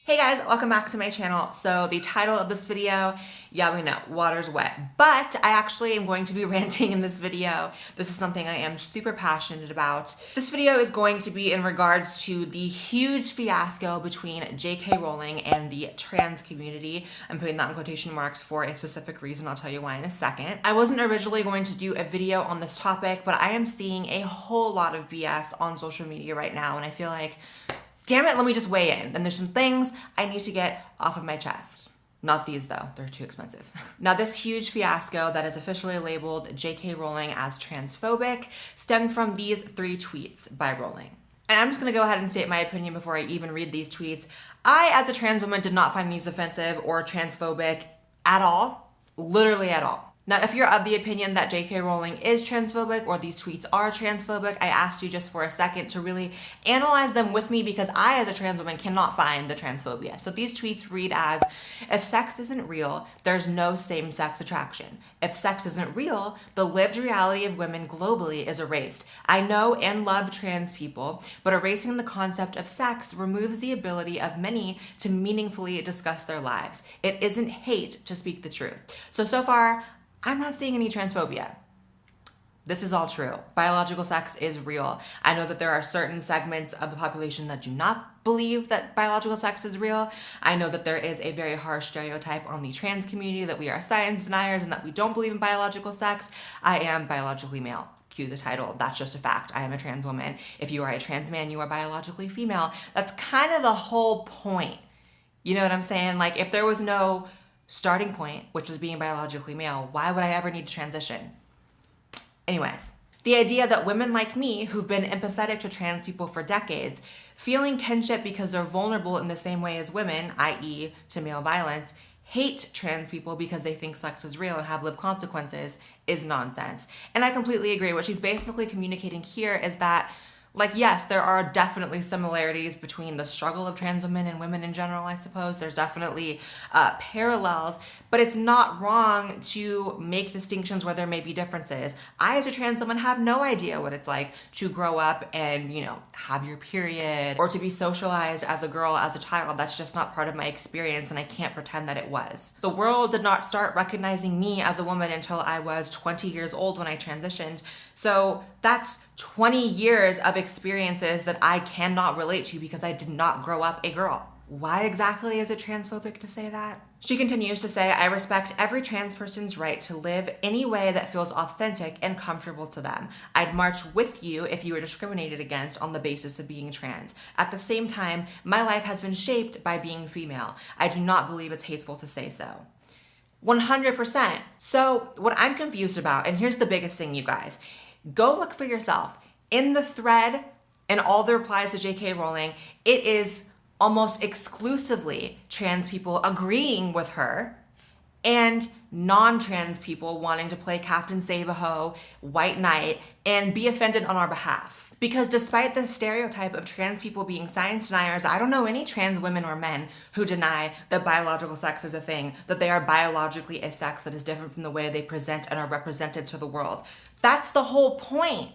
Hey guys, welcome back to my channel. So the title of this video, yeah, we know, water's wet, but I actually am going to be ranting in this video. This is something I am super passionate about. This video is going to be in regards to the huge fiasco between JK Rowling and the trans community. I'm putting that in quotation marks for a specific reason. I'll tell you why in a second. I wasn't originally going to do a video on this topic, but I am seeing a whole lot of BS on social media right now, and I feel like, damn it, let me just weigh in. And there's some things I need to get off of my chest. Not these though, they're too expensive. Now this huge fiasco that is officially labeled JK Rowling as transphobic stemmed from these 3 tweets by Rowling. And I'm just gonna go ahead and state my opinion before I even read these tweets. I, as a trans woman, did not find these offensive or transphobic at all, literally at all. Now, if you're of the opinion that JK Rowling is transphobic or these tweets are transphobic, I asked you just for a second to really analyze them with me because I, as a trans woman, cannot find the transphobia. So these tweets read as, if sex isn't real, there's no same-sex attraction. If sex isn't real, the lived reality of women globally is erased. I know and love trans people, but erasing the concept of sex removes the ability of many to meaningfully discuss their lives. It isn't hate to speak the truth. So far, I'm not seeing any transphobia. This is all true. Biological sex is real. I know that there are certain segments of the population that do not believe that biological sex is real. I know that there is a very harsh stereotype on the trans community that we are science deniers and that we don't believe in biological sex. I am biologically male. Cue the title. That's just a fact. I am a trans woman. If you are a trans man, you are biologically female. That's kind of the whole point. You know what I'm saying? Like, if there was no starting point, which was being biologically male, why would I ever need to transition? Anyways, the idea that women like me, who've been empathetic to trans people for decades, feeling kinship because they're vulnerable in the same way as women, i.e. to male violence, hate trans people because they think sex is real and have lived consequences is nonsense. And I completely agree. What she's basically communicating here is that, like, yes, there are definitely similarities between the struggle of trans women and women in general, I suppose. There's definitely parallels, but it's not wrong to make distinctions where there may be differences. I, as a trans woman, have no idea what it's like to grow up and, you know, have your period or to be socialized as a girl, as a child. That's just not part of my experience, and I can't pretend that it was. The world did not start recognizing me as a woman until I was 20 years old when I transitioned. So that's 20 years of experiences that I cannot relate to because I did not grow up a girl. Why exactly is it transphobic to say that? She continues to say, I respect every trans person's right to live any way that feels authentic and comfortable to them. I'd march with you if you were discriminated against on the basis of being trans. At the same time, my life has been shaped by being female. I do not believe it's hateful to say so. 100%. So what I'm confused about, and here's the biggest thing, you guys, go look for yourself. In the thread and all the replies to JK Rowling, it is almost exclusively trans people agreeing with her and non-trans people wanting to play Captain Save-A-Ho, White Knight, and be offended on our behalf. Because despite the stereotype of trans people being science deniers, I don't know any trans women or men who deny that biological sex is a thing, that they are biologically a sex that is different from the way they present and are represented to the world. That's the whole point.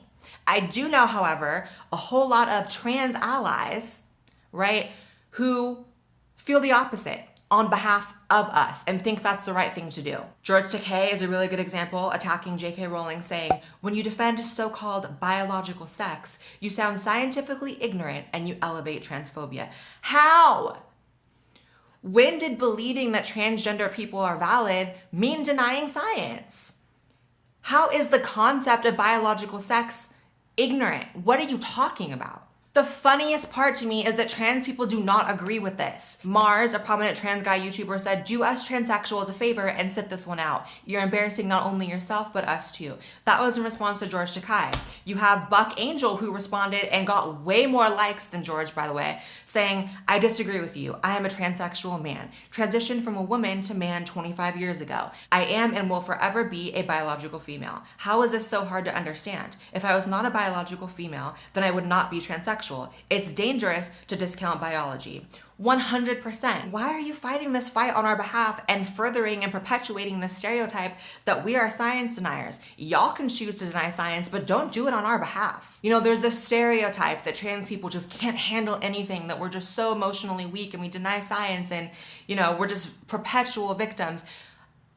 I do know, however, a whole lot of trans allies, right, who feel the opposite on behalf of us and think that's the right thing to do. George Takei is a really good example, attacking JK Rowling, saying, when you defend so-called biological sex, you sound scientifically ignorant and you elevate transphobia. How? When did believing that transgender people are valid mean denying science? How is the concept of biological sex ignorant? What are you talking about? The funniest part to me is that trans people do not agree with this. Mars, a prominent trans guy YouTuber, said, do us transsexuals a favor and sit this one out. You're embarrassing not only yourself, but us too. That was in response to George Takei. You have Buck Angel, who responded and got way more likes than George, by the way, saying, I disagree with you. I am a transsexual man. Transitioned from a woman to man 25 years ago. I am and will forever be a biological female. How is this so hard to understand? If I was not a biological female, then I would not be transsexual. sexual. It's dangerous to discount biology. 100%. Why are you fighting this fight on our behalf and furthering and perpetuating this stereotype that we are science deniers? Y'all can choose to deny science, but don't do it on our behalf. You know, there's this stereotype that trans people just can't handle anything, that we're just so emotionally weak and we deny science and, you know, we're just perpetual victims.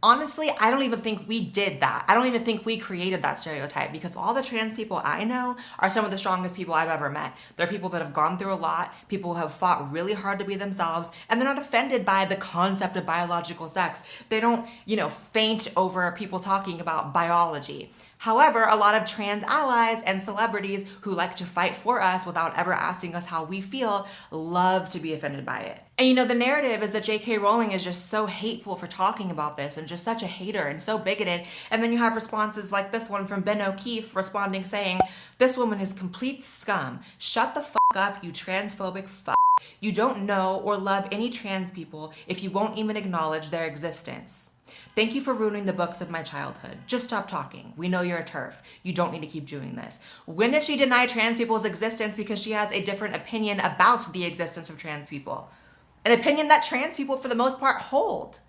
Honestly, I don't even think we did that. I don't even think we created that stereotype, because all the trans people I know are some of the strongest people I've ever met. They're people that have gone through a lot, people who have fought really hard to be themselves, and they're not offended by the concept of biological sex. They don't, you know, faint over people talking about biology. However, a lot of trans allies and celebrities who like to fight for us without ever asking us how we feel love to be offended by it. And you know, the narrative is that JK Rowling is just so hateful for talking about this and just such a hater and so bigoted. And then you have responses like this one from Ben O'Keefe responding saying, "This woman is complete scum. Shut the fuck up, you transphobic fuck. You don't know or love any trans people if you won't even acknowledge their existence. Thank you for ruining the books of my childhood. Just stop talking. We know you're a TERF. You don't need to keep doing this." When did she deny trans people's existence because she has a different opinion about the existence of trans people? An opinion that trans people, for the most part, hold.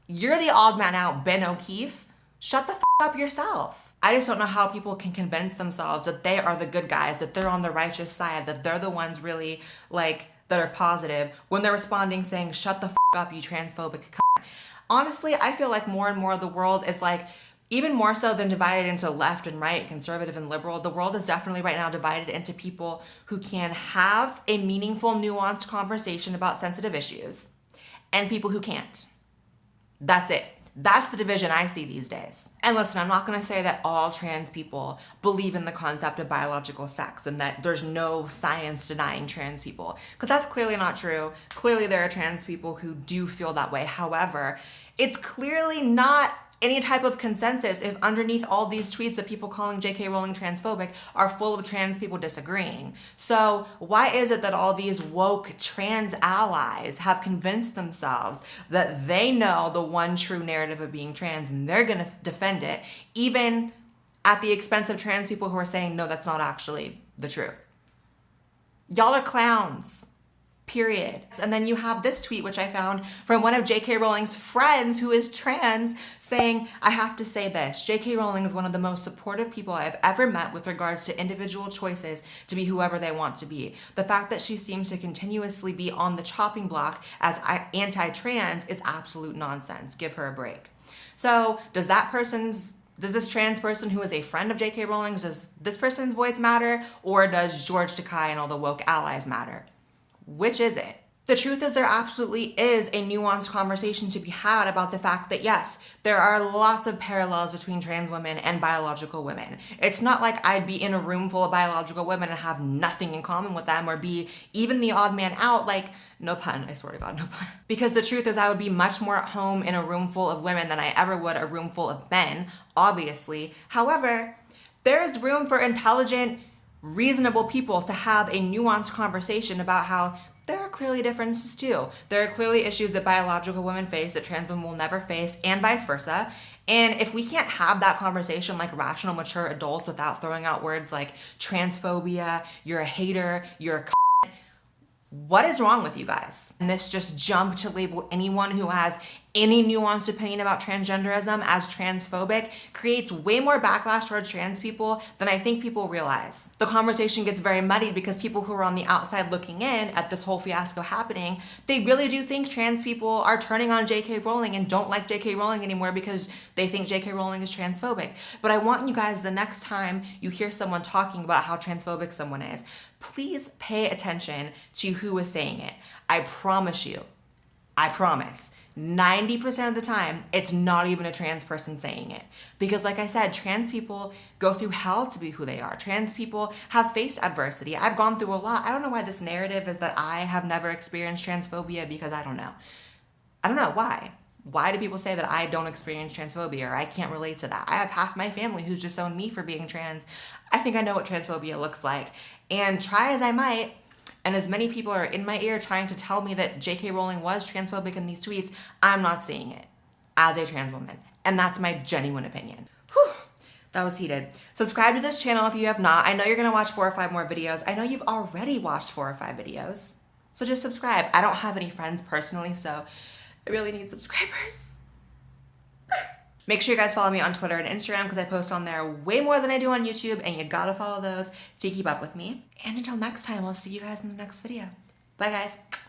You're the odd man out, Ben O'Keefe. Shut the up yourself. I just don't know how people can convince themselves that they are the good guys, that they're on the righteous side, that they're the ones really, like, that are positive, when they're responding saying, "Shut the up, you transphobic cunt." Honestly, I feel like more and more of the world is like, even more so than divided into left and right, conservative and liberal, the world is definitely right now divided into people who can have a meaningful, nuanced conversation about sensitive issues and people who can't. That's it. That's the division I see these days. And listen, I'm not gonna say that all trans people believe in the concept of biological sex and that there's no science denying trans people, because that's clearly not true. Clearly there are trans people who do feel that way. However, it's clearly not any type of consensus if underneath all these tweets of people calling JK Rowling transphobic are full of trans people disagreeing. So why is it that all these woke trans allies have convinced themselves that they know the one true narrative of being trans and they're gonna defend it, even at the expense of trans people who are saying, no, that's not actually the truth? Y'all are clowns. Period. And then you have this tweet, which I found from one of JK Rowling's friends who is trans, saying, "I have to say this, JK Rowling is one of the most supportive people I have ever met with regards to individual choices to be whoever they want to be. The fact that she seems to continuously be on the chopping block as anti-trans is absolute nonsense. Give her a break." So does this trans person who is a friend of JK Rowling, does this person's voice matter, or does George Takei and all the woke allies matter? Which is it? The truth is there absolutely is a nuanced conversation to be had about the fact that yes, there are lots of parallels between trans women and biological women. It's not like I'd be in a room full of biological women and have nothing in common with them or be even the odd man out, like, no pun, I swear to God, no pun. Because the truth is I would be much more at home in a room full of women than I ever would a room full of men, obviously. However, there's room for intelligent, reasonable people to have a nuanced conversation about how there are clearly differences too. There are clearly issues that biological women face that trans women will never face, and vice versa. And if we can't have that conversation like rational, mature adults without throwing out words like transphobia, you're a hater, you're a what is wrong with you guys? And this just jump to label anyone who has any nuanced opinion about transgenderism as transphobic creates way more backlash towards trans people than I think people realize. The conversation gets very muddied because people who are on the outside looking in at this whole fiasco happening, they really do think trans people are turning on JK Rowling and don't like JK Rowling anymore because they think JK Rowling is transphobic. But I want you guys, the next time you hear someone talking about how transphobic someone is, please pay attention to who is saying it. I promise you, I promise, 90% of the time, it's not even a trans person saying it. Because like I said, trans people go through hell to be who they are. Trans people have faced adversity. I've gone through a lot. I don't know why this narrative is that I have never experienced transphobia, because I don't know. I don't know why. Why do people say that I don't experience transphobia or I can't relate to that? I have half my family who's disowned me for being trans. I think I know what transphobia looks like. And try as I might, and as many people are in my ear trying to tell me that JK Rowling was transphobic in these tweets, I'm not seeing it as a trans woman. And that's my genuine opinion. Whew. That was heated. Subscribe to this channel if you have not. I know you're gonna watch 4 or 5 more videos. I know you've already watched 4 or 5 videos. So just subscribe. I don't have any friends personally, so I really need subscribers. Make sure you guys follow me on Twitter and Instagram because I post on there way more than I do on YouTube, and you gotta follow those to keep up with me. And until next time, I'll see you guys in the next video. Bye guys.